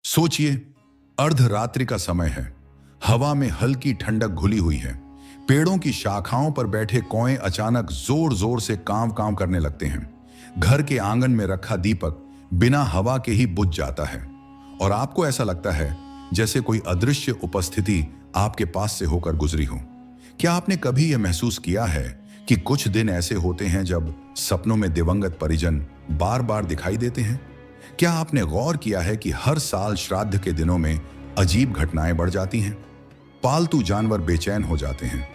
सोचिए, अर्धरात्रि का समय है। हवा में हल्की ठंडक घुली हुई है। पेड़ों की शाखाओं पर बैठे कौए अचानक जोर जोर से कांव कांव करने लगते हैं। घर के आंगन में रखा दीपक बिना हवा के ही बुझ जाता है और आपको ऐसा लगता है जैसे कोई अदृश्य उपस्थिति आपके पास से होकर गुजरी हो। क्या आपने कभी यह महसूस किया है कि कुछ दिन ऐसे होते हैं जब सपनों में दिवंगत परिजन बार बार दिखाई देते हैं? क्या आपने गौर किया है कि हर साल श्राद्ध के दिनों में अजीब घटनाएं बढ़ जाती हैं? पालतू जानवर बेचैन हो जाते हैं,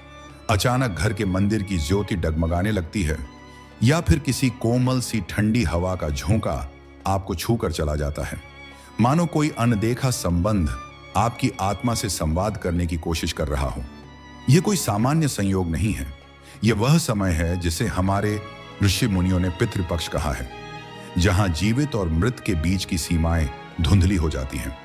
अचानक घर के मंदिर की ज्योति डगमगाने लगती है, या फिर किसी कोमल सी ठंडी हवा का झोंका आपको छूकर चला जाता है, मानो कोई अनदेखा संबंध आपकी आत्मा से संवाद करने की कोशिश कर रहा हो। यह कोई सामान्य संयोग नहीं है। यह वह समय है जिसे हमारे ऋषि मुनियों ने पितृपक्ष कहा है, जहां जीवित और मृत के बीच की सीमाएं धुंधली हो जाती हैं।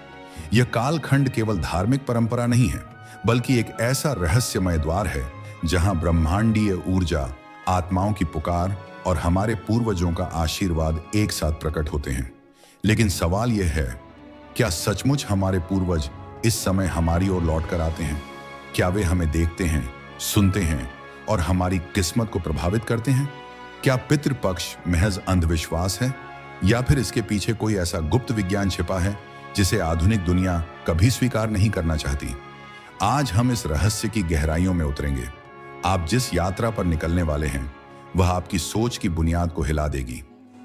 यह कालखंड केवल धार्मिक परंपरा नहीं है, बल्कि एक ऐसा रहस्यमय द्वार है जहां ब्रह्मांडीय ऊर्जा, आत्माओं की पुकार और हमारे पूर्वजों का आशीर्वाद एक साथ प्रकट होते हैं। लेकिन सवाल यह है, क्या सचमुच हमारे पूर्वज इस समय हमारी ओर लौट कर आते हैं? क्या वे हमें देखते हैं, सुनते हैं और हमारी किस्मत को प्रभावित करते हैं? क्या पितृपक्ष महज अंधविश्वास है, या फिर इसके पीछे कोई ऐसा गुप्त विज्ञान छिपा है जिसे आधुनिक दुनिया कभी स्वीकार नहीं करना चाहती? आज हम इस रहस्य की गहराइयों में उतरेंगे। आप जिस यात्रा पर निकलने वाले हैं वह आपकी सोच की बुनियाद को हिला देगी।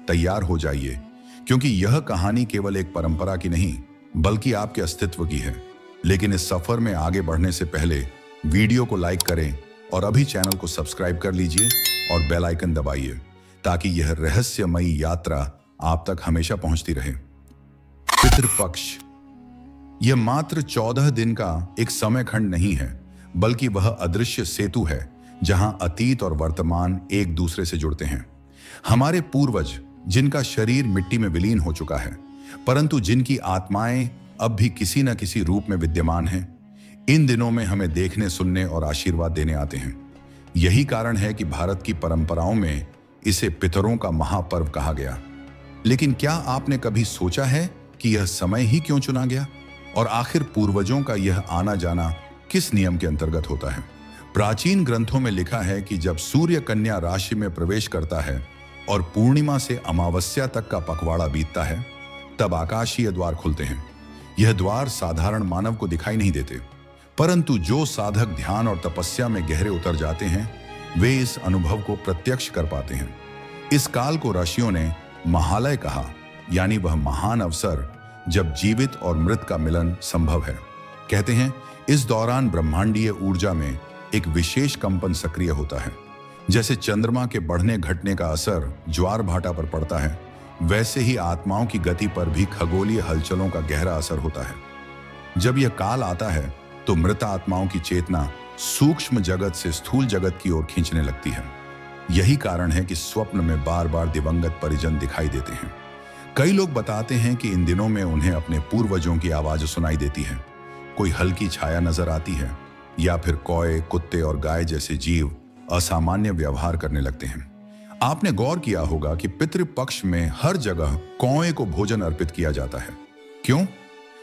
तैयार हो जाइए, क्योंकि यह कहानी केवल एक परंपरा की नहीं, बल्कि आपके अस्तित्व की है। लेकिन इस सफर में आगे बढ़ने से पहले वीडियो को लाइक करें और अभी चैनल को सब्सक्राइब कर लीजिए और बेल आइकन दबाइए, ताकि यह रहस्यमयी यात्रा आप तक हमेशा पहुंचती रहे। पितृपक्ष यह मात्र 14 दिन का एक समय खंड नहीं है, बल्कि वह अदृश्य सेतु है जहां अतीत और वर्तमान एक दूसरे से जुड़ते हैं। हमारे पूर्वज, जिनका शरीर मिट्टी में विलीन हो चुका है, परंतु जिनकी आत्माएं अब भी किसी न किसी रूप में विद्यमान हैं, इन दिनों में हमें देखने, सुनने और आशीर्वाद देने आते हैं। यही कारण है कि भारत की परंपराओं में इसे पितरों का महापर्व कहा गया। लेकिन क्या आपने कभी सोचा है कि यह समय ही क्यों चुना गया, और आखिर पूर्वजों का यह आना जाना किस नियम के अंतर्गत होता है? प्राचीन ग्रंथों में लिखा है कि जब सूर्य कन्या राशि में प्रवेश करता है और पूर्णिमा से अमावस्या तक का पखवाड़ा बीतता है, तब आकाशीय द्वार खुलते हैं। यह द्वार साधारण मानव को दिखाई नहीं देते, परंतु जो साधक ध्यान और तपस्या में गहरे उतर जाते हैं, वे इस अनुभव को प्रत्यक्ष कर पाते हैं। इस काल को ऋषियों ने महालय कहा, यानी वह महान अवसर जब जीवित और मृत का मिलन संभव है। कहते हैं इस दौरान ब्रह्मांडीय ऊर्जा में एक विशेष कंपन सक्रिय होता है। जैसे चंद्रमा के बढ़ने घटने का असर ज्वार भाटा पर पड़ता है, वैसे ही आत्माओं की गति पर भी खगोलीय हलचलों का गहरा असर होता है। जब यह काल आता है तो मृत आत्माओं की चेतना सूक्ष्म जगत से स्थूल जगत की ओर खींचने लगती है। यही कारण है कि स्वप्न में बार बार दिवंगत परिजन दिखाई देते हैं। कई लोग बताते हैं कि इन दिनों में उन्हें अपने पूर्वजों की आवाज सुनाई देती है, कोई हल्की छाया नजर आती है, या फिर कौए, कुत्ते और गाय जैसे जीव असामान्य व्यवहार करने लगते हैं। आपने गौर किया होगा कि पितृपक्ष में हर जगह कौए को भोजन अर्पित किया जाता है। क्यों?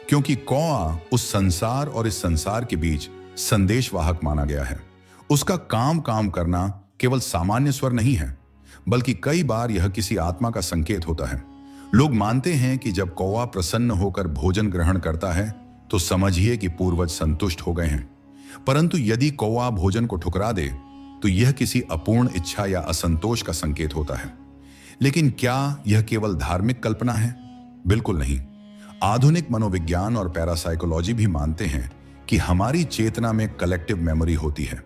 क्योंकि कौआ उस संसार और इस संसार के बीच संदेशवाहक माना गया है। उसका काम करना केवल सामान्य स्वर नहीं है, बल्कि कई बार यह किसी आत्मा का संकेत होता है। लोग मानते हैं कि जब कौआ प्रसन्न होकर भोजन ग्रहण करता है तो समझिए कि पूर्वज संतुष्ट हो गए हैं। परंतु यदि कौआ भोजन को ठुकरा दे तो यह किसी अपूर्ण इच्छा या असंतोष का संकेत होता है। लेकिन क्या यह केवल धार्मिक कल्पना है? बिल्कुल नहीं। आधुनिक मनोविज्ञान और पैरासाइकोलॉजी भी मानते हैं कि हमारी चेतना में कलेक्टिव मेमोरी होती है।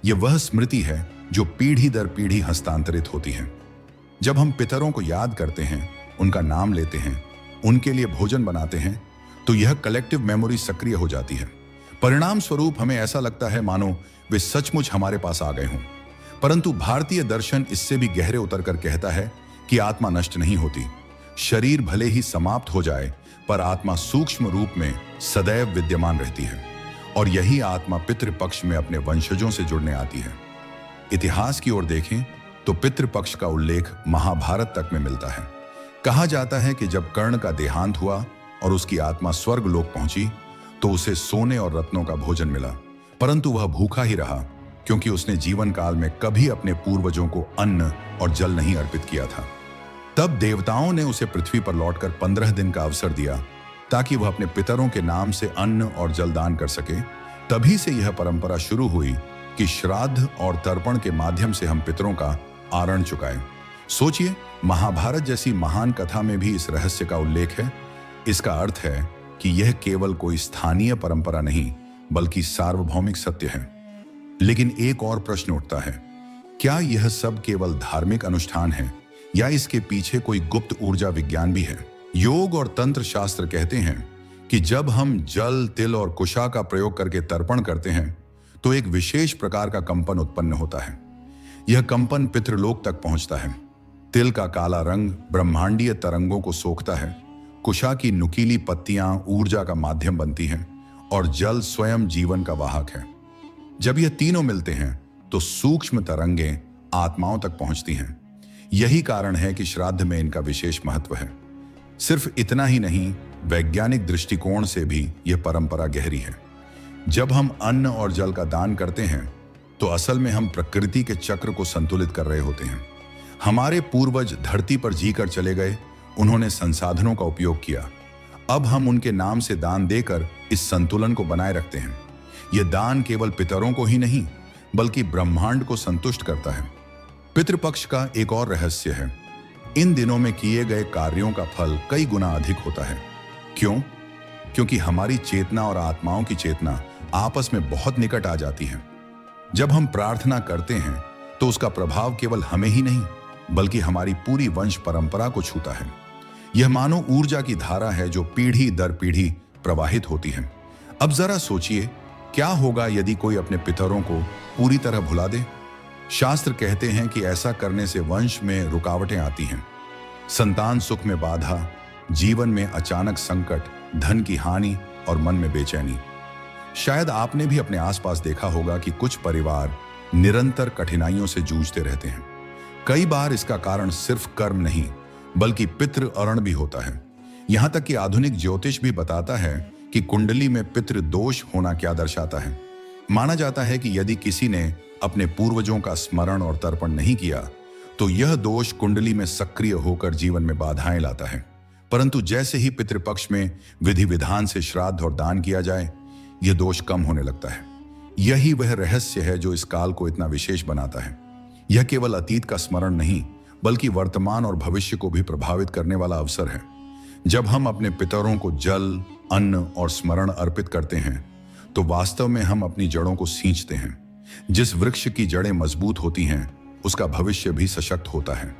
यह वह स्मृति है जो पीढ़ी दर पीढ़ी हस्तांतरित होती है। जब हम पितरों को याद करते हैं, उनका नाम लेते हैं, उनके लिए भोजन बनाते हैं, तो यह कलेक्टिव मेमोरी सक्रिय हो जाती है। परिणाम स्वरूप हमें ऐसा लगता है मानो वे सचमुच हमारे पास आ गए हों। परंतु भारतीय दर्शन इससे भी गहरे उतरकर कहता है कि आत्मा नष्ट नहीं होती। शरीर भले ही समाप्त हो जाए, पर आत्मा सूक्ष्म रूप में सदैव विद्यमान रहती है, और यही आत्मा पितृपक्ष में अपने वंशजों से जुड़ने आती है। इतिहास की ओर देखें तो पितृपक्ष का उल्लेख महाभारत तक में मिलता है। कहा जाता है कि जब कर्ण का देहांत हुआ और उसकी आत्मा स्वर्ग लोक पहुंची तो उसे सोने और रत्नों का भोजन मिला, परंतु वह भूखा ही रहा क्योंकि उसने जीवन काल में कभी अपने पूर्वजों को अन्न और जल नहीं अर्पित किया था। तब देवताओं ने उसे पृथ्वी पर लौटकर 15 दिन का अवसर दिया ताकि वह अपने पितरों के नाम से अन्न और जल दान कर सके। तभी से यह परंपरा शुरू हुई कि श्राद्ध और तर्पण के माध्यम से हम पितरों का आरण चुकाएं। सोचिए, महाभारत जैसी महान कथा में भी इस रहस्य का उल्लेख है। इसका अर्थ है कि यह केवल कोई स्थानीय परंपरा नहीं बल्कि सार्वभौमिक सत्य है। लेकिन एक और प्रश्न उठता है, क्या यह सब केवल धार्मिक अनुष्ठान है या इसके पीछे कोई गुप्त ऊर्जा विज्ञान भी है? योग और तंत्र शास्त्र कहते हैं कि जब हम जल, तिल और कुशा का प्रयोग करके तर्पण करते हैं तो एक विशेष प्रकार का कंपन उत्पन्न होता है। यह कंपन पितृलोक तक पहुंचता है। तिल का काला रंग ब्रह्मांडीय तरंगों को सोखता है, कुशा की नुकीली पत्तियां ऊर्जा का माध्यम बनती हैं और जल स्वयं जीवन का वाहक है। जब यह तीनों मिलते हैं तो सूक्ष्म तरंगें आत्माओं तक पहुंचती हैं। यही कारण है कि श्राद्ध में इनका विशेष महत्व है। सिर्फ इतना ही नहीं, वैज्ञानिक दृष्टिकोण से भी यह परंपरा गहरी है। जब हम अन्न और जल का दान करते हैं तो असल में हम प्रकृति के चक्र को संतुलित कर रहे होते हैं। हमारे पूर्वज धरती पर जीकर चले गए, उन्होंने संसाधनों का उपयोग किया। अब हम उनके नाम से दान देकर इस संतुलन को बनाए रखते हैं। यह दान केवल पितरों को ही नहीं बल्कि ब्रह्मांड को संतुष्ट करता है। पितृपक्ष का एक और रहस्य है, इन दिनों में किए गए कार्यों का फल कई गुना अधिक होता है। क्यों? क्योंकि हमारी चेतना और आत्माओं की चेतना आपस में बहुत निकट आ जाती है। जब हम प्रार्थना करते हैं तो उसका प्रभाव केवल हमें ही नहीं बल्कि हमारी पूरी वंश परंपरा को छूता है। यह मानो ऊर्जा की धारा है जो पीढ़ी दर पीढ़ी प्रवाहित होती है। अब जरा सोचिए, क्या होगा यदि कोई अपने पितरों को पूरी तरह भुला दे? शास्त्र कहते हैं कि ऐसा करने से वंश में रुकावटें आती हैं, संतान सुख में बाधा, जीवन में अचानक संकट, धन की हानि और मन में बेचैनी। शायद आपने भी अपने आसपास देखा होगा कि कुछ परिवार निरंतर कठिनाइयों से जूझते रहते हैं। कई बार इसका कारण सिर्फ कर्म नहीं बल्कि पितृ अरण भी होता है। यहां तक कि आधुनिक ज्योतिष भी बताता है कि कुंडली में पितृ दोष होना क्या दर्शाता है। माना जाता है कि यदि किसी ने अपने पूर्वजों का स्मरण और तर्पण नहीं किया तो यह दोष कुंडली में सक्रिय होकर जीवन में बाधाएं लाता है। परंतु जैसे ही पितृपक्ष में विधि विधान से श्राद्ध और दान किया जाए, यह दोष कम होने लगता है। यही वह रहस्य है जो इस काल को इतना विशेष बनाता है। यह केवल अतीत का स्मरण नहीं बल्कि वर्तमान और भविष्य को भी प्रभावित करने वाला अवसर है। जब हम अपने पितरों को जल, अन्न और स्मरण अर्पित करते हैं तो वास्तव में हम अपनी जड़ों को सींचते हैं। जिस वृक्ष की जड़ें मजबूत होती हैं उसका भविष्य भी सशक्त होता है।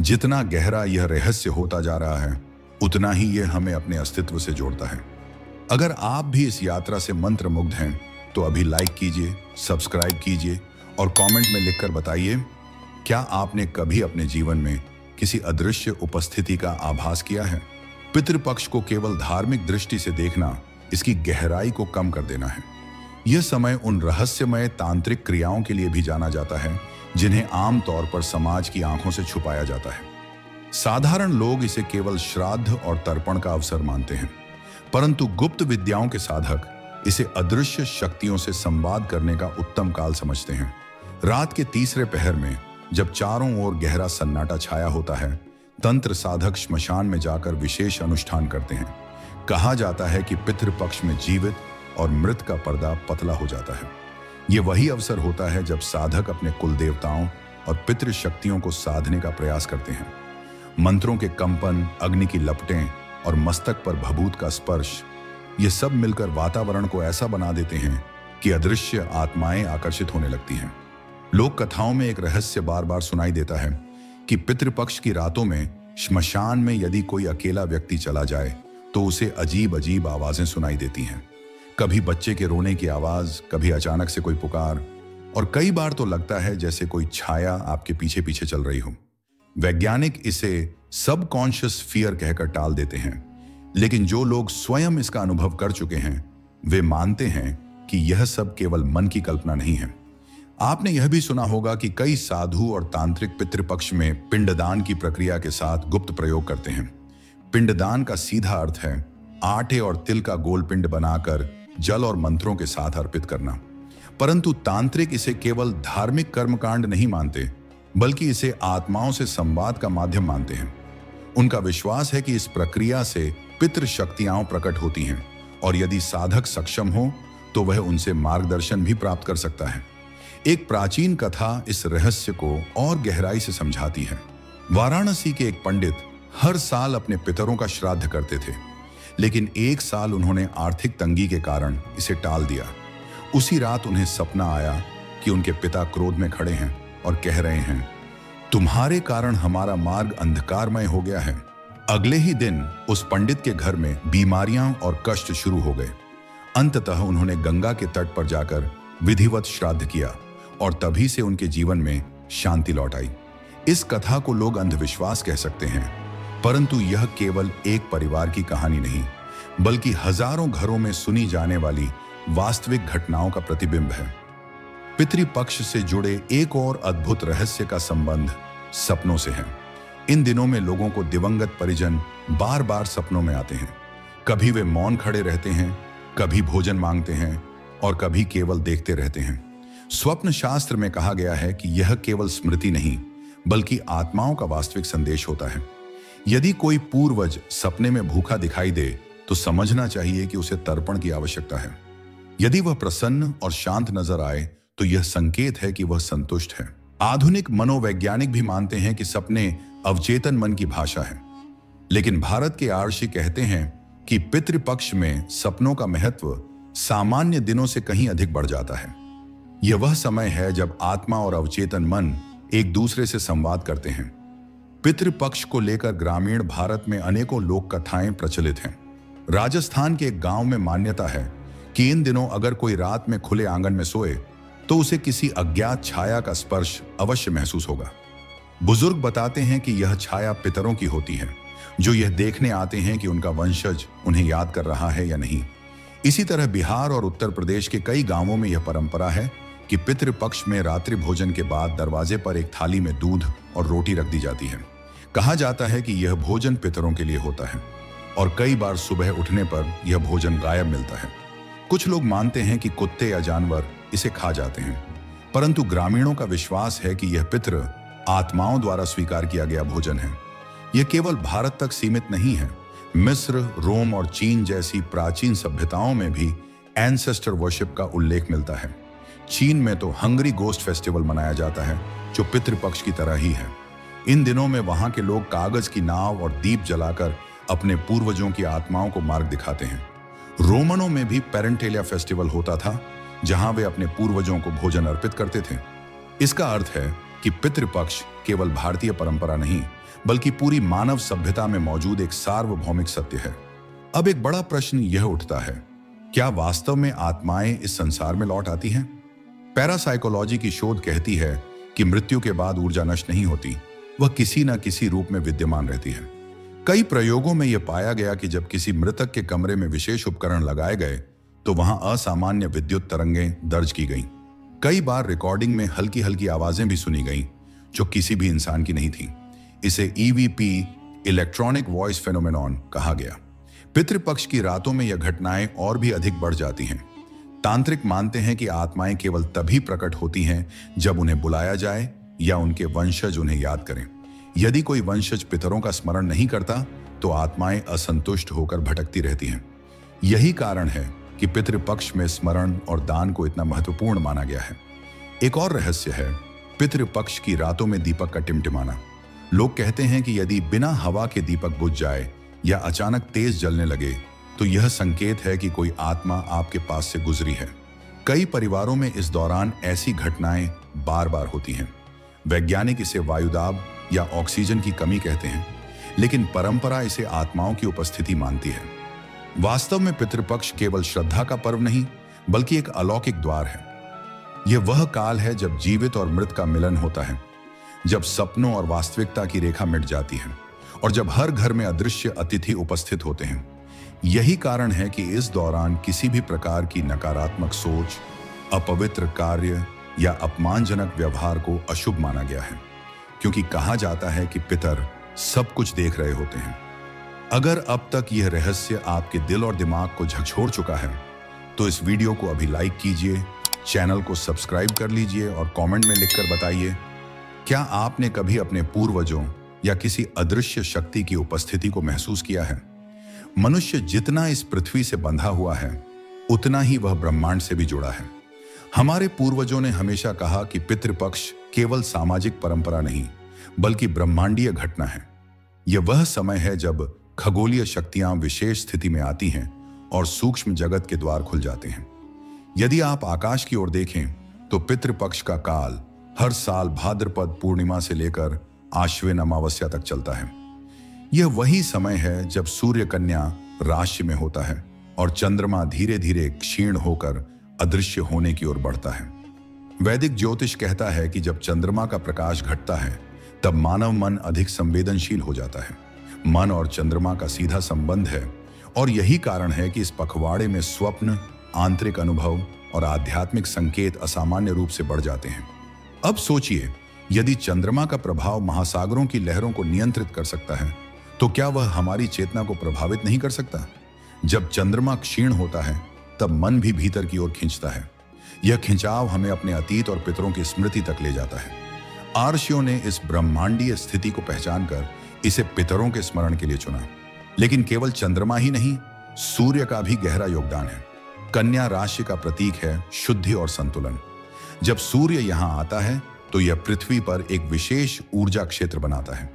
जितना गहरा यह रहस्य होता जा रहा है उतना ही यह हमें अपने अस्तित्व से जोड़ता है। अगर आप भी इस यात्रा से मंत्रमुग्ध हैं तो अभी लाइक कीजिए, सब्सक्राइब कीजिए और कमेंट में लिखकर बताइए, क्या आपने कभी अपने जीवन में किसी अदृश्य उपस्थिति का आभास किया है? पितृपक्ष को केवल धार्मिक दृष्टि से देखना इसकी गहराई को कम कर देना है। यह समय उन रहस्यमय तांत्रिक क्रियाओं के लिए भी जाना जाता है जिन्हें आमतौर पर समाज की आंखों से छुपाया जाता है। साधारण लोग इसे केवल श्राद्ध और तर्पण का अवसर मानते हैं, परंतु गुप्त विद्याओं के साधक इसे अदृश्य शक्तियों से संवाद करने का उत्तम काल समझते हैं। रात के तीसरे पहर में जब चारों ओर गहरा सन्नाटा छाया होता है, तंत्र साधक श्मशान में जाकर विशेष अनुष्ठान करते हैं। कहा जाता है कि पितृपक्ष में जीवित और मृत का पर्दा पतला हो जाता है। यह वही अवसर होता है जब साधक अपने कुल देवताओं और पितृ शक्तियों को साधने का प्रयास करते हैं। मंत्रों के कंपन, अग्नि की लपटें और मस्तक पर भभूत का स्पर्श, ये सब मिलकर वातावरण को ऐसा बना देते हैं कि अदृश्य आत्माएं आकर्षित होने लगती हैं। लोक कथाओं में एक रहस्य बार बार सुनाई देता है कि पितृपक्ष की रातों में श्मशान में यदि कोई अकेला व्यक्ति चला जाए तो उसे अजीब अजीब आवाजें सुनाई देती हैं। कभी बच्चे के रोने की आवाज, कभी अचानक से कोई पुकार, और कई बार तो लगता है जैसे कोई छाया आपके पीछे पीछे चल रही हो। वैज्ञानिक इसे सबकॉन्शियस फियर कहकर टाल देते हैं, लेकिन जो लोग स्वयं इसका अनुभव कर चुके हैं वे मानते हैं कि यह सब केवल मन की कल्पना नहीं है। आपने यह भी सुना होगा कि कई साधु और तांत्रिक पितृपक्ष में पिंडदान की प्रक्रिया के साथ गुप्त प्रयोग करते हैं। पिंडदान का सीधा अर्थ है आटे और तिल का गोलपिंड बनाकर जल और मंत्रों के साथ अर्पित करना। परंतु तांत्रिक इसे केवल धार्मिक कर्मकांड नहीं मानते, बल्कि इसे आत्माओं से संवाद का माध्यम मानते हैं। उनका विश्वास है कि इस प्रक्रिया से पितृ शक्तियां प्रकट होती हैं और यदि साधक सक्षम हो तो वह उनसे मार्गदर्शन भी प्राप्त कर सकता है। एक प्राचीन कथा इस रहस्य को और गहराई से समझाती है। वाराणसी के एक पंडित हर साल अपने पितरों का श्राद्ध करते थे, लेकिन एक साल उन्होंने आर्थिक तंगी के कारण इसे टाल दिया। उसी रात उन्हें सपना आया कि उनके पिता क्रोध में खड़े हैं और कह रहे हैं, तुम्हारे कारण हमारा मार्ग अंधकारमय हो गया है। अगले ही दिन उस पंडित के घर में बीमारियां और कष्ट शुरू हो गए। अंततः उन्होंने गंगा के तट पर जाकर विधिवत श्राद्ध किया और तभी से उनके जीवन में शांति लौट आई। इस कथा को लोग अंधविश्वास कह सकते हैं, परंतु यह केवल एक परिवार की कहानी नहीं, बल्कि हजारों घरों में सुनी जाने वाली वास्तविक घटनाओं का प्रतिबिंब है। पितृपक्ष से जुड़े एक और अद्भुत रहस्य का संबंध सपनों से है। इन दिनों में लोगों को दिवंगत परिजन बार बार सपनों में आते हैं। कभी वे मौन खड़े रहते हैं, कभी भोजन मांगते हैं और कभी केवल देखते रहते हैं। स्वप्न शास्त्र में कहा गया है कि यह केवल स्मृति नहीं, बल्कि आत्माओं का वास्तविक संदेश होता है। यदि कोई पूर्वज सपने में भूखा दिखाई दे तो समझना चाहिए कि उसे तर्पण की आवश्यकता है। यदि वह प्रसन्न और शांत नजर आए तो यह संकेत है कि वह संतुष्ट है। आधुनिक मनोवैज्ञानिक भी मानते हैं कि सपने अवचेतन मन की भाषा है, लेकिन भारत के आर्षि कहते हैं कि पितृपक्ष में सपनों का महत्व सामान्य दिनों से कहीं अधिक बढ़ जाता है। यह वह समय है जब आत्मा और अवचेतन मन एक दूसरे से संवाद करते हैं। पितृपक्ष को लेकर ग्रामीण भारत में अनेकों लोक कथाएं प्रचलित हैं। राजस्थान के एक गांव में मान्यता है कि इन दिनों अगर कोई रात में खुले आंगन में सोए तो उसे किसी अज्ञात छाया का स्पर्श अवश्य महसूस होगा। बुजुर्ग बताते हैं कि यह छाया पितरों की होती है, जो यह देखने आते हैं कि उनका वंशज उन्हें याद कर रहा है या नहीं। इसी तरह बिहार और उत्तर प्रदेश के कई गांवों में यह परंपरा है कि पितृपक्ष में रात्रि भोजन के बाद दरवाजे पर एक थाली में दूध और रोटी रख दी जाती है। कहा जाता है कि यह भोजन पितरों के लिए होता है और कई बार सुबह उठने पर यह भोजन गायब मिलता है। कुछ लोग मानते हैं कि कुत्ते या जानवर इसे खा जाते हैं, परंतु ग्रामीणों का विश्वास है कि यह पितृ आत्माओं द्वारा स्वीकार किया गया भोजन है। यह केवल भारत तक सीमित नहीं है। मिस्र, रोम और चीन जैसी प्राचीन सभ्यताओं में भी एंसेस्टर वर्शिप का उल्लेख मिलता है। चीन में तो हंगरी गोस्ट फेस्टिवल मनाया जाता है, जो पितृपक्ष की तरह ही है। इन दिनों में वहां के लोग कागज की नाव और दीप जलाकर अपने पूर्वजों की आत्माओं को मार्ग दिखाते हैं। रोमनों में भी पेरेंटेलिया फेस्टिवल होता था, जहां वे अपने पूर्वजों को भोजन अर्पित करते थे। इसका अर्थ है कि पितृपक्ष केवल भारतीय परंपरा नहीं, बल्कि पूरी मानव सभ्यता में मौजूद एक सार्वभौमिक सत्य है। अब एक बड़ा प्रश्न यह उठता है, क्या वास्तव में आत्माएं इस संसार में लौट आती हैं? पैरासाइकोलॉजी की शोध कहती है कि मृत्यु के बाद ऊर्जा नष्ट नहीं होती, वह किसी न किसी रूप में विद्यमान रहती है। कई प्रयोगों में यह पाया गया कि जब किसी मृतक के कमरे में विशेष उपकरण लगाए गए तो वहां असामान्य विद्युत तरंगें दर्ज की गईं। कई बार रिकॉर्डिंग में हल्की हल्की आवाजें भी सुनी गईं, जो किसी भी इंसान की नहीं थी। इसे ईवीपी, इलेक्ट्रॉनिक वॉइस फेनोमेनॉन कहा गया। पितृपक्ष की रातों में यह घटनाएं और भी अधिक बढ़ जाती हैं। तांत्रिक मानते हैं कि आत्माएं केवल तभी प्रकट होती हैं जब उन्हें बुलाया जाए या उनके वंशज उन्हें याद करें। यदि कोई वंशज पितरों का स्मरण नहीं करता तो आत्माएं असंतुष्ट होकर भटकती रहती हैं। यही कारण है कि पितृपक्ष में स्मरण और दान को इतना महत्वपूर्ण माना गया है। एक और रहस्य है पितृपक्ष की रातों में दीपक का टिमटिमाना। लोग कहते हैं कि यदि बिना हवा के दीपक बुझ जाए या अचानक तेज जलने लगे तो यह संकेत है कि कोई आत्मा आपके पास से गुजरी है। कई परिवारों में इस दौरान ऐसी घटनाएं बार बार होती हैं। वैज्ञानिक इसे वायुदाब या ऑक्सीजन की कमी कहते हैं, लेकिन परंपरा इसे आत्माओं की उपस्थिति मानती है। वास्तव में पितृपक्ष केवल श्रद्धा का पर्व नहीं, बल्कि एक अलौकिक द्वार है। यह वह काल है जब जीवित और मृत का मिलन होता है, जब सपनों और वास्तविकता की रेखा मिट जाती है और जब हर घर में अदृश्य अतिथि उपस्थित होते हैं। यही कारण है कि इस दौरान किसी भी प्रकार की नकारात्मक सोच, अपवित्र कार्य या अपमानजनक व्यवहार को अशुभ माना गया है, क्योंकि कहा जाता है कि पितर सब कुछ देख रहे होते हैं। अगर अब तक यह रहस्य आपके दिल और दिमाग को झकझोर चुका है तो इस वीडियो को अभी लाइक कीजिए, चैनल को सब्सक्राइब कर लीजिए और कमेंट में लिखकर बताइए, क्या आपने कभी अपने पूर्वजों या किसी अदृश्य शक्ति की उपस्थिति को महसूस किया है? मनुष्य जितना इस पृथ्वी से बंधा हुआ है उतना ही वह ब्रह्मांड से भी जुड़ा है। हमारे पूर्वजों ने हमेशा कहा कि पितृपक्ष केवल सामाजिक परंपरा नहीं बल्कि ब्रह्मांडीय घटना है। यह वह समय है जब खगोलीय शक्तियां विशेष स्थिति में आती हैं और सूक्ष्म जगत के द्वार खुल जाते हैं। यदि आप आकाश की ओर देखें तो पितृपक्ष का काल हर साल भाद्रपद पूर्णिमा से लेकर आश्विन अमावस्या तक चलता है। यह वही समय है जब सूर्य कन्या राशि में होता है और चंद्रमा धीरे धीरे क्षीण होकर अदृश्य होने की ओर बढ़ता है। वैदिक ज्योतिष कहता है कि जब चंद्रमा का प्रकाश घटता है तब मानव मन अधिक संवेदनशील हो जाता है। मन और चंद्रमा का सीधा संबंध है और यही कारण है कि इस पखवाड़े में स्वप्न, आंतरिक अनुभव और आध्यात्मिक संकेत असामान्य रूप से बढ़ जाते हैं। अब सोचिए, यदि चंद्रमा का प्रभाव महासागरों की लहरों को नियंत्रित कर सकता है तो क्या वह हमारी चेतना को प्रभावित नहीं कर सकता? जब चंद्रमा क्षीण होता है तब मन भी भीतर की ओर खींचता है। यह खिंचाव हमें अपने अतीत और पितरों की स्मृति तक ले जाता है। आर्षियों ने इस ब्रह्मांडीय स्थिति को पहचानकर इसे पितरों के स्मरण के लिए चुना। लेकिन केवल चंद्रमा ही नहीं, सूर्य का भी गहरा योगदान है। कन्या राशि का प्रतीक है शुद्धि और संतुलन। जब सूर्य यहां आता है तो यह पृथ्वी पर एक विशेष ऊर्जा क्षेत्र बनाता है।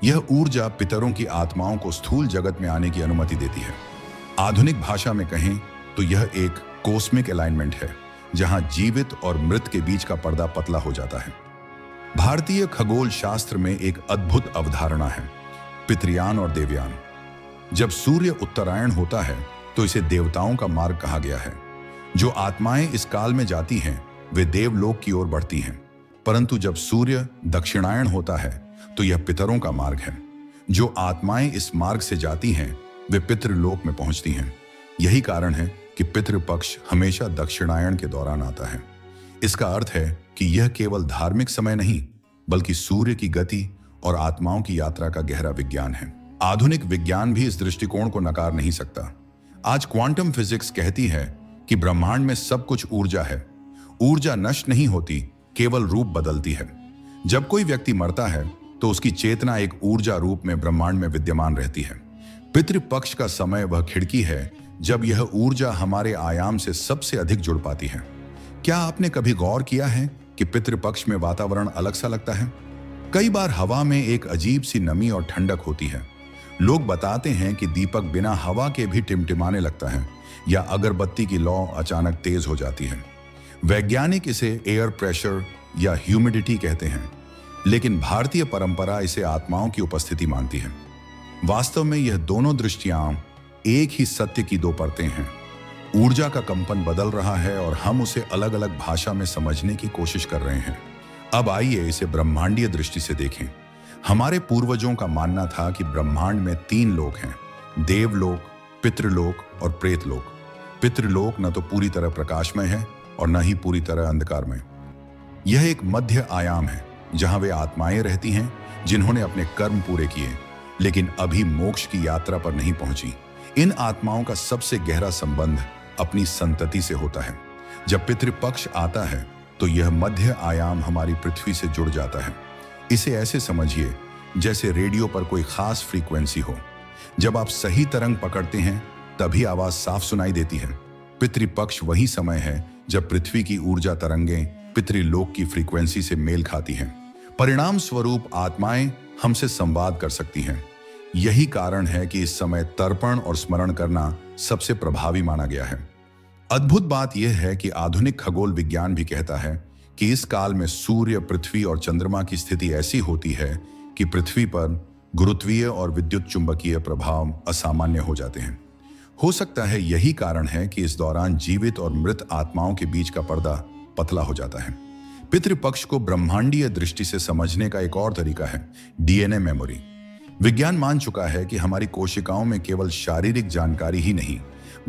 यह ऊर्जा पितरों की आत्माओं को स्थूल जगत में आने की अनुमति देती है। आधुनिक भाषा में कहें तो यह एक कॉस्मिक अलाइनमेंट है जहां जीवित और मृत के बीच का पर्दा पतला हो जाता है। भारतीय खगोल शास्त्र में एक अद्भुत अवधारणा है, पितृयान और देवयान। जब सूर्य उत्तरायण होता है तो इसे देवताओं का मार्ग कहा गया है। जो आत्माएं इस काल में जाती हैं वे देवलोक की ओर बढ़ती हैं, परंतु जब सूर्य दक्षिणायण होता है तो यह पितरों का मार्ग है। जो आत्माएं इस मार्ग से जाती हैं वे पितृलोक में पहुंचती हैं। यही कारण है कि पितृपक्ष हमेशा दक्षिणायण के दौरान आता है। इसका अर्थ है कि यह केवल धार्मिक समय नहीं बल्कि सूर्य की गति और आत्माओं की यात्रा का गहरा विज्ञान है। आधुनिक विज्ञान भी इस दृष्टिकोण को नकार नहीं सकता। आज क्वांटम फिजिक्स कहती है कि ब्रह्मांड में सब कुछ ऊर्जा है। ऊर्जा नष्ट नहीं होती, केवल रूप बदलती है। जब कोई व्यक्ति मरता है तो उसकी चेतना एक ऊर्जा रूप में ब्रह्मांड में विद्यमान रहती है। पितृपक्ष का समय वह खिड़की है जब यह ऊर्जा हमारे आयाम से सबसे अधिक जुड़ पाती है। क्या आपने कभी गौर किया है कि पितृपक्ष में वातावरण अलग सा लगता है? कई बार हवा में एक अजीब सी नमी और ठंडक होती है। लोग बताते हैं कि दीपक बिना हवा के भी टिमटिमाने लगता है या अगरबत्ती की लौ अचानक तेज हो जाती है। वैज्ञानिक इसे एयर प्रेशर या ह्यूमिडिटी कहते हैं, लेकिन भारतीय परंपरा इसे आत्माओं की उपस्थिति मानती है। वास्तव में यह दोनों दृष्टियां एक ही सत्य की दो परतें हैं। ऊर्जा का कंपन बदल रहा है और हम उसे अलग अलग भाषा में समझने की कोशिश कर रहे हैं। अब आइए इसे ब्रह्मांडीय दृष्टि से देखें। हमारे पूर्वजों का मानना था कि ब्रह्मांड में 3 लोक हैं, देवलोक, पितृलोक और प्रेतलोक। पितृलोक न तो पूरी तरह प्रकाशमय है और न ही पूरी तरह अंधकारमय। यह एक मध्य आयाम है जहां वे आत्माएं रहती हैं जिन्होंने अपने कर्म पूरे किए लेकिन अभी मोक्ष की यात्रा पर नहीं पहुंची। इन आत्माओं का सबसे गहरा संबंध अपनी संतति से होता है। जब पितृपक्ष आता है तो यह मध्य आयाम हमारी पृथ्वी से जुड़ जाता है। इसे ऐसे समझिए जैसे रेडियो पर कोई खास फ्रीक्वेंसी हो। जब आप सही तरंग पकड़ते हैं तभी आवाज साफ सुनाई देती है। पितृपक्ष वही समय है जब पृथ्वी की ऊर्जा तरंगें पितृलोक की फ्रीक्वेंसी से मेल खाती हैं। परिणाम स्वरूप आत्माएं हमसे संवाद कर सकती हैं। यही कारण है कि इस समय तर्पण और स्मरण करना सबसे प्रभावी माना गया है। अद्भुत बात यह है कि आधुनिक खगोल विज्ञान भी कहता है कि इस काल में सूर्य, पृथ्वी और चंद्रमा की स्थिति ऐसी होती है कि पृथ्वी पर गुरुत्वीय और विद्युत चुंबकीय प्रभाव असामान्य हो जाते हैं। हो सकता है यही कारण है कि इस दौरान जीवित और मृत आत्माओं के बीच का पर्दा पतला हो जाता है। पितृपक्ष को ब्रह्मांडीय दृष्टि से समझने का एक और तरीका है डीएनए मेमोरी। विज्ञान मान चुका है कि हमारी कोशिकाओं में केवल शारीरिक जानकारी ही नहीं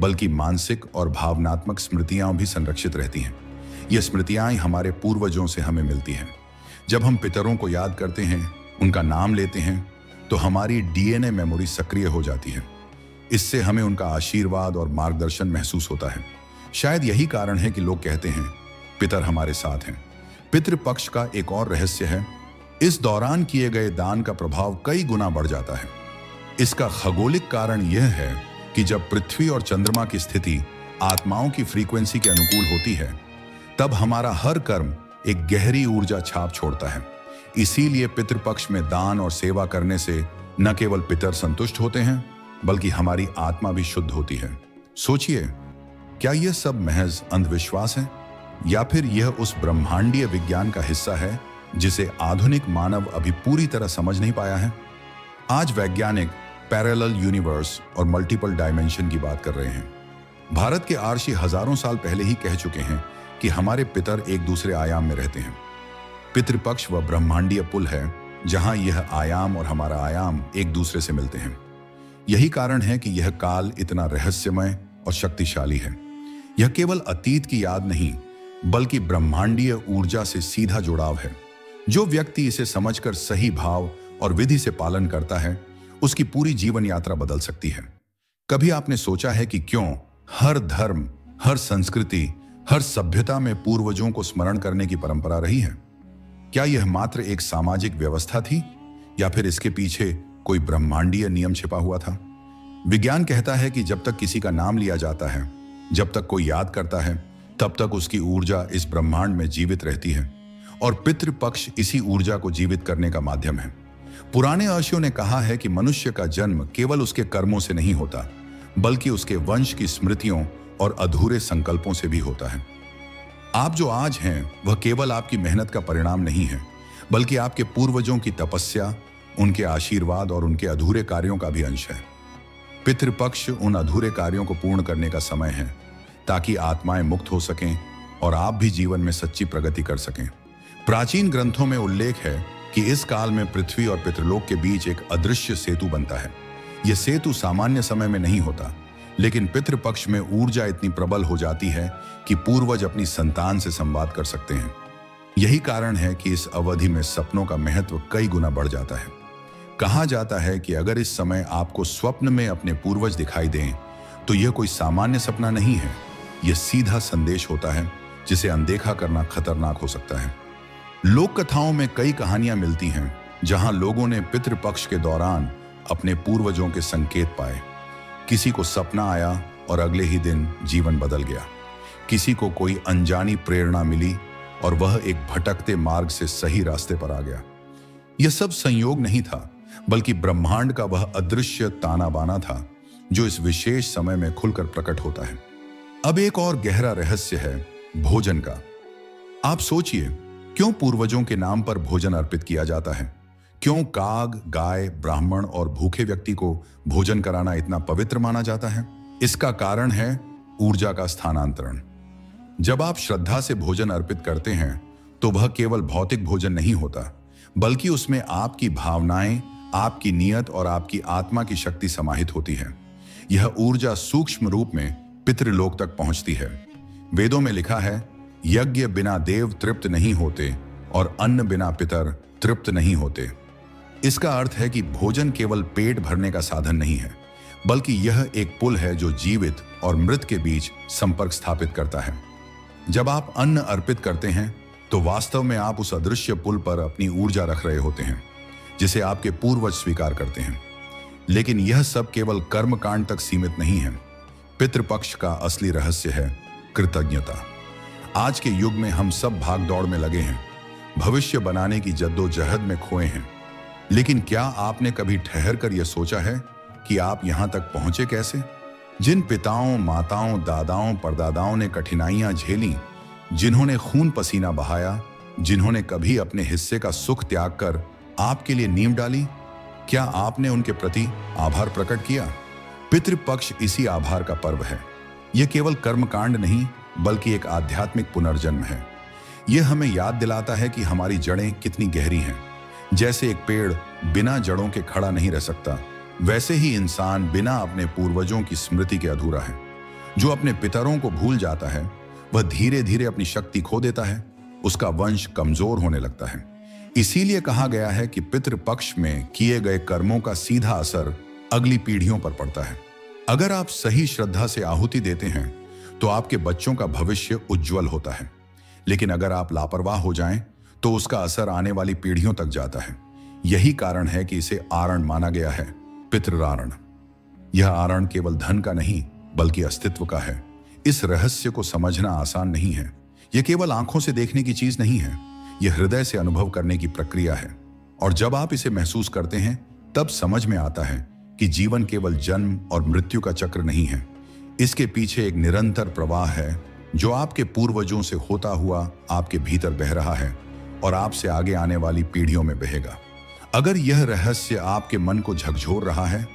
बल्कि मानसिक और भावनात्मक स्मृतियां भी संरक्षित रहती हैं। ये स्मृतियां हमारे पूर्वजों से हमें मिलती हैं। जब हम पितरों को याद करते हैं, उनका नाम लेते हैं, तो हमारी डीएनए मेमोरी सक्रिय हो जाती है। इससे हमें उनका आशीर्वाद और मार्गदर्शन महसूस होता है। शायद यही कारण है कि लोग कहते हैं पितर हमारे साथ हैं। पितृपक्ष का एक और रहस्य है, इस दौरान किए गए दान का प्रभाव कई गुना बढ़ जाता है। इसका खगोलिक कारण यह है कि जब पृथ्वी और चंद्रमा की स्थिति आत्माओं की फ्रीक्वेंसी के अनुकूल होती है, तब हमारा हर कर्म एक गहरी ऊर्जा छाप छोड़ता है। इसीलिए पितृपक्ष में दान और सेवा करने से न केवल पितर संतुष्ट होते हैं, बल्कि हमारी आत्मा भी शुद्ध होती है। सोचिए, क्या यह सब महज अंधविश्वास है या फिर यह उस ब्रह्मांडीय विज्ञान का हिस्सा है जिसे आधुनिक मानव अभी पूरी तरह समझ नहीं पाया है? आज वैज्ञानिक पैरेलल यूनिवर्स और मल्टीपल डायमेंशन की बात कर रहे हैं। भारत के आर्षि हजारों साल पहले ही कह चुके हैं कि हमारे पितर एक दूसरे आयाम में रहते हैं। पितृपक्ष वह ब्रह्मांडीय पुल है जहां यह आयाम और हमारा आयाम एक दूसरे से मिलते हैं। यही कारण है कि यह काल इतना रहस्यमय और शक्तिशाली है। यह केवल अतीत की याद नहीं, बल्कि ब्रह्मांडीय ऊर्जा से सीधा जुड़ाव है। जो व्यक्ति इसे समझकर सही भाव और विधि से पालन करता है, उसकी पूरी जीवन यात्रा बदल सकती है। कभी आपने सोचा है कि क्यों हर धर्म, हर संस्कृति, हर सभ्यता में पूर्वजों को स्मरण करने की परंपरा रही है? क्या यह मात्र एक सामाजिक व्यवस्था थी या फिर इसके पीछे कोई ब्रह्मांडीय नियम छिपा हुआ था? विज्ञान कहता है कि जब तक किसी का नाम लिया जाता है, जब तक कोई याद करता है, तब तक उसकी ऊर्जा इस ब्रह्मांड में जीवित रहती है और पितृपक्ष इसी ऊर्जा को जीवित करने का माध्यम है। पुराने ऋषियों ने कहा है कि मनुष्य का जन्म केवल उसके कर्मों से नहीं होता, बल्कि उसके वंश की स्मृतियों और अधूरे संकल्पों से भी होता है। आप जो आज हैं, वह केवल आपकी मेहनत का परिणाम नहीं है, बल्कि आपके पूर्वजों की तपस्या, उनके आशीर्वाद और उनके अधूरे कार्यों का भी अंश है। पितृपक्ष उन अधूरे कार्यों को पूर्ण करने का समय है, ताकि आत्माएं मुक्त हो सकें और आप भी जीवन में सच्ची प्रगति कर सकें। प्राचीन ग्रंथों में उल्लेख है कि इस काल में पृथ्वी और पितृलोक के बीच एक अदृश्य सेतु बनता है। यह सेतु सामान्य समय में नहीं होता, लेकिन पितृपक्ष में ऊर्जा इतनी प्रबल हो जाती है कि पूर्वज अपनी संतान से संवाद कर सकते हैं। यही कारण है कि इस अवधि में सपनों का महत्व कई गुना बढ़ जाता है। कहा जाता है कि अगर इस समय आपको स्वप्न में अपने पूर्वज दिखाई दें, तो यह कोई सामान्य सपना नहीं है, यह सीधा संदेश होता है जिसे अनदेखा करना खतरनाक हो सकता है। लोक कथाओं में कई कहानियां मिलती हैं जहां लोगों ने पितृपक्ष के दौरान अपने पूर्वजों के संकेत पाए। किसी को सपना आया और अगले ही दिन जीवन बदल गया। किसी को कोई अनजानी प्रेरणा मिली और वह एक भटकते मार्ग से सही रास्ते पर आ गया। यह सब संयोग नहीं था, बल्कि ब्रह्मांड का वह अदृश्य ताना बाना था जो इस विशेष समय में खुलकर प्रकट होता है। अब एक और गहरा रहस्य है भोजन का। आप सोचिए, क्यों पूर्वजों के नाम पर भोजन अर्पित किया जाता है? क्यों काग, गाय, ब्राह्मण और भूखे व्यक्ति को भोजन कराना इतना पवित्र माना जाता है? इसका कारण है ऊर्जा का स्थानांतरण। जब आप श्रद्धा से भोजन अर्पित करते हैं, तो वह केवल भौतिक भोजन नहीं होता, बल्कि उसमें आपकी भावनाएं, आपकी नियत और आपकी आत्मा की शक्ति समाहित होती है। यह ऊर्जा सूक्ष्म रूप में पितृलोक तक पहुंचती है। वेदों में लिखा है, यज्ञ बिना देव तृप्त नहीं होते और अन्न बिना पितर तृप्त नहीं होते। इसका अर्थ है कि भोजन केवल पेट भरने का साधन नहीं है, बल्कि यह एक पुल है जो जीवित और मृत के बीच संपर्क स्थापित करता है। जब आप अन्न अर्पित करते हैं, तो वास्तव में आप उस अदृश्य पुल पर अपनी ऊर्जा रख रहे होते हैं, जिसे आपके पूर्वज स्वीकार करते हैं। लेकिन यह सब केवल कर्मकांड तक सीमित नहीं है। पितृपक्ष का असली रहस्य है कृतज्ञता। आज के युग में हम सब भागदौड़ में लगे हैं, भविष्य बनाने की जद्दोजहद में खोए हैं। लेकिन क्या आपने कभी ठहर कर यह सोचा है कि आप यहां तक पहुंचे कैसे? जिन पिताओं, माताओं, दादाओं, परदादाओं ने कठिनाइयां झेली, जिन्होंने खून पसीना बहाया, जिन्होंने कभी अपने हिस्से का सुख त्याग कर आपके लिए नींव डाली, क्या आपने उनके प्रति आभार प्रकट किया? पितृपक्ष इसी आभार का पर्व है। यह केवल कर्मकांड नहीं, बल्कि एक आध्यात्मिक पुनर्जन्म है। यह हमें याद दिलाता है कि हमारी जड़ें कितनी गहरी हैं। जैसे एक पेड़ बिना जड़ों के खड़ा नहीं रह सकता, वैसे ही इंसान बिना अपने पूर्वजों की स्मृति के अधूरा है। जो अपने पितरों को भूल जाता है, वह धीरे धीरे अपनी शक्ति खो देता है, उसका वंश कमजोर होने लगता है। इसीलिए कहा गया है कि पितृपक्ष में किए गए कर्मों का सीधा असर अगली पीढ़ियों पर पड़ता है। अगर आप सही श्रद्धा से आहुति देते हैं तो आपके बच्चों का भविष्य उज्जवल होता है, लेकिन अगर आप लापरवाह हो जाएं तो उसका असर आने वाली पीढ़ियों तक जाता है। यही कारण है कि इसे आरण माना गया है, पितृआरण। यह आरण केवल धन का नहीं बल्कि अस्तित्व का है। इस रहस्य को समझना आसान नहीं है। यह केवल आंखों से देखने की चीज नहीं है, यह हृदय से अनुभव करने की प्रक्रिया है। और जब आप इसे महसूस करते हैं तब समझ में आता है कि जीवन केवल जन्म और मृत्यु का चक्र नहीं है। इसके पीछे एक निरंतर प्रवाह है जो आपके पूर्वजों से होता हुआ आपके भीतर बह रहा है और आपसे आगे आने वाली पीढ़ियों में बहेगा। अगर यह रहस्य आपके मन को झकझोर रहा है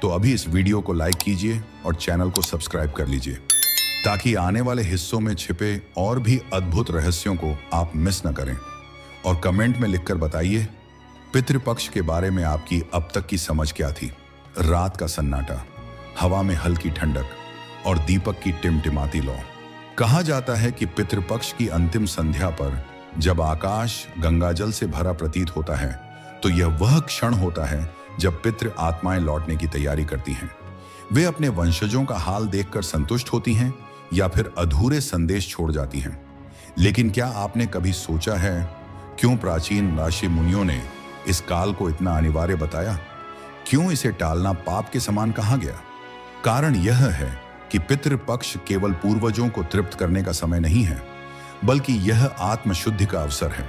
तो अभी इस वीडियो को लाइक कीजिए और चैनल को सब्सक्राइब कर लीजिए, ताकि आने वाले हिस्सों में छिपे और भी अद्भुत रहस्यों को आप मिस न करें। और कमेंट में लिखकर बताइए, पितृपक्ष के बारे में आपकी अब तक की समझ क्या थी। रात का सन्नाटा, हवा में हल्की ठंडक और दीपक की टिमटिमाती लौ। कहा जाता है कि पितृपक्ष की अंतिम संध्या पर जब आकाश गंगाजल से भरा प्रतीत होता है तो यह वह क्षण होता है जब पितृ आत्माएं लौटने की तैयारी करती हैं। वे अपने वंशजों का हाल देखकर संतुष्ट होती हैं या फिर अधूरे संदेश छोड़ जाती हैं। लेकिन क्या आपने कभी सोचा है क्यों प्राचीन ऋषि मुनियों ने इस काल को इतना अनिवार्य बताया? क्यों इसे टालना पाप के समान कहा गया? कारण यह है कि पितृपक्ष केवल पूर्वजों को तृप्त करने का समय नहीं है, बल्कि यह आत्मशुद्धि का अवसर है।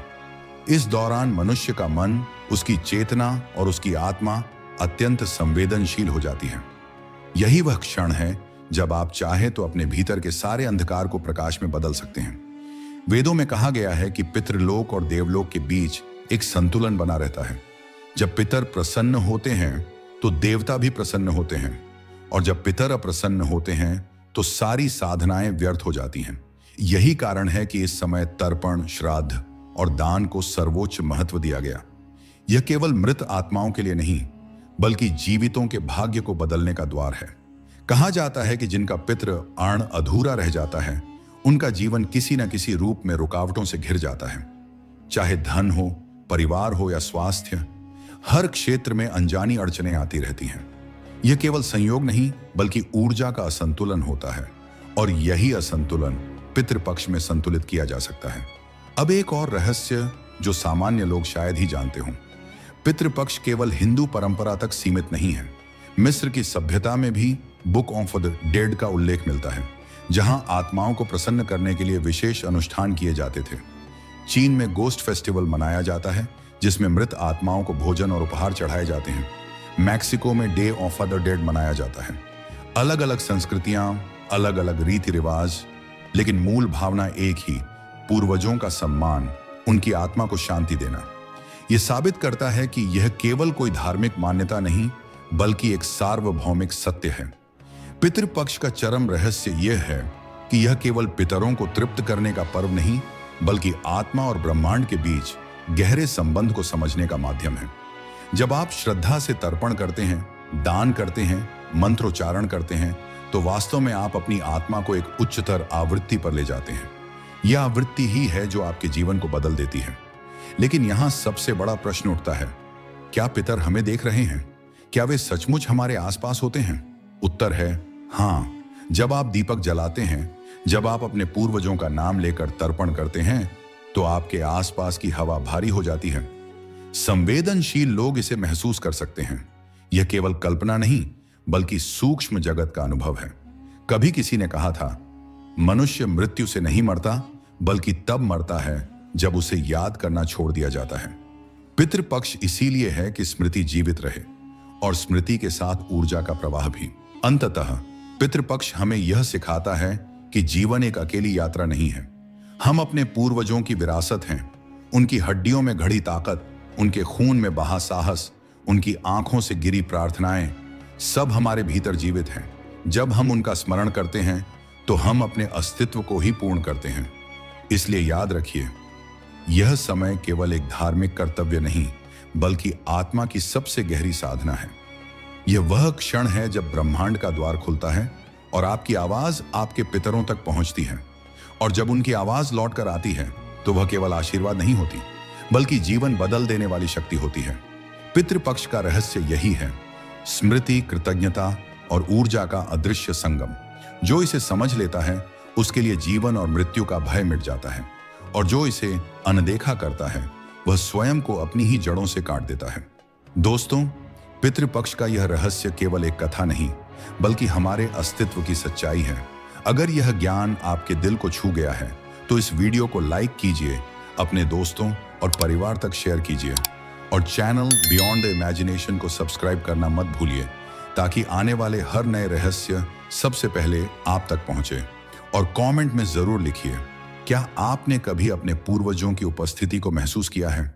इस दौरान मनुष्य का मन, उसकी चेतना और उसकी आत्मा अत्यंत संवेदनशील हो जाती है। यही वह क्षण है जब आप चाहे तो अपने भीतर के सारे अंधकार को प्रकाश में बदल सकते हैं। वेदों में कहा गया है कि पितृलोक और देवलोक के बीच एक संतुलन बना रहता है। जब पितर प्रसन्न होते हैं तो देवता भी प्रसन्न होते हैं, और जब पितर अप्रसन्न होते हैं तो सारी साधनाएं व्यर्थ हो जाती हैं। यही कारण है कि इस समय तर्पण, श्राद्ध और दान को सर्वोच्च महत्व दिया गया। यह केवल मृत आत्माओं के लिए नहीं बल्कि जीवितों के भाग्य को बदलने का द्वार है। कहा जाता है कि जिनका पितृ आण अधूरा रह जाता है उनका जीवन किसी न किसी रूप में रुकावटों से घिर जाता है। चाहे धन हो, परिवार हो या स्वास्थ्य, हर क्षेत्र में अनजानी अड़चनें आती रहती हैं। यह केवल संयोग नहीं बल्कि ऊर्जा का असंतुलन होता है, और यही असंतुलन पितृपक्ष में संतुलित किया जा सकता है। अब एक और रहस्य जो सामान्य लोग शायद ही जानते हों। पितृपक्ष केवल हिंदू परंपरा तक सीमित नहीं है। मिस्र की सभ्यता में भी बुक ऑफ द डेड का उल्लेख मिलता है, जहां आत्माओं को प्रसन्न करने के लिए विशेष अनुष्ठान किए जाते थे। चीन में गोस्ट फेस्टिवल मनाया जाता है जिसमें मृत आत्माओं को भोजन और उपहार चढ़ाए जाते हैं। मैक्सिको में डे ऑफ द डेड मनाया जाता है। अलग अलग संस्कृतियां, अलग अलग रीति रिवाज, लेकिन मूल भावना एक ही, पूर्वजों का सम्मान, उनकी आत्मा को शांति देना। यह साबित करता है कि यह केवल कोई धार्मिक मान्यता नहीं बल्कि एक सार्वभौमिक सत्य है। पितृपक्ष का चरम रहस्य यह है कि यह केवल पितरों को तृप्त करने का पर्व नहीं बल्कि आत्मा और ब्रह्मांड के बीच गहरे संबंध को समझने का माध्यम है। जब आप श्रद्धा से तर्पण करते हैं, दान करते हैं, मंत्रोच्चारण करते हैं, तो वास्तव में आप अपनी आत्मा को एक उच्चतर आवृत्ति पर ले जाते हैं। यह आवृत्ति ही है जो आपके जीवन को बदल देती है। लेकिन यहां सबसे बड़ा प्रश्न उठता है, क्या पितर हमें देख रहे हैं? क्या वे सचमुच हमारे आसपास होते हैं? उत्तर है हाँ। जब आप दीपक जलाते हैं, जब आप अपने पूर्वजों का नाम लेकर तर्पण करते हैं, तो आपके आसपास की हवा भारी हो जाती है। संवेदनशील लोग इसे महसूस कर सकते हैं। यह केवल कल्पना नहीं बल्कि सूक्ष्म जगत का अनुभव है। कभी किसी ने कहा था, मनुष्य मृत्यु से नहीं मरता बल्कि तब मरता है जब उसे याद करना छोड़ दिया जाता है। पितृपक्ष इसीलिए है कि स्मृति जीवित रहे और स्मृति के साथ ऊर्जा का प्रवाह भी। अंततः पितृपक्ष हमें यह सिखाता है कि जीवन एक अकेली यात्रा नहीं है। हम अपने पूर्वजों की विरासत हैं। उनकी हड्डियों में घड़ी ताकत, उनके खून में बहा साहस, उनकी आंखों से गिरी प्रार्थनाएं, सब हमारे भीतर जीवित हैं। जब हम उनका स्मरण करते हैं तो हम अपने अस्तित्व को ही पूर्ण करते हैं। इसलिए याद रखिए, यह समय केवल एक धार्मिक कर्तव्य नहीं बल्कि आत्मा की सबसे गहरी साधना है। यह वह क्षण है जब ब्रह्मांड का द्वार खुलता है और आपकी आवाज आपके पितरों तक पहुंचती है। और जब उनकी आवाज लौट कर आती है तो वह केवल आशीर्वाद नहीं होती बल्कि जीवन बदल देने वाली शक्ति होती है। पितृपक्ष का रहस्य यही है, स्मृति, कृतज्ञता और ऊर्जा का अदृश्य संगम। जो इसे समझ लेता है उसके लिए जीवन और मृत्यु का भय मिट जाता है, और जो इसे अनदेखा करता है वह स्वयं को अपनी ही जड़ों से काट देता है। दोस्तों, पितृपक्ष का यह रहस्य केवल एक कथा नहीं, बल्कि हमारे अस्तित्व की सच्चाई है। अगर यह ज्ञान आपके दिल को छू गया है तो इस वीडियो को लाइक कीजिए, अपने दोस्तों और परिवार तक शेयर कीजिए, और चैनल बियॉन्ड द इमेजिनेशन को सब्सक्राइब करना मत भूलिए, ताकि आने वाले हर नए रहस्य सबसे पहले आप तक पहुंचे। और कमेंट में जरूर लिखिए, क्या आपने कभी अपने पूर्वजों की उपस्थिति को महसूस किया है?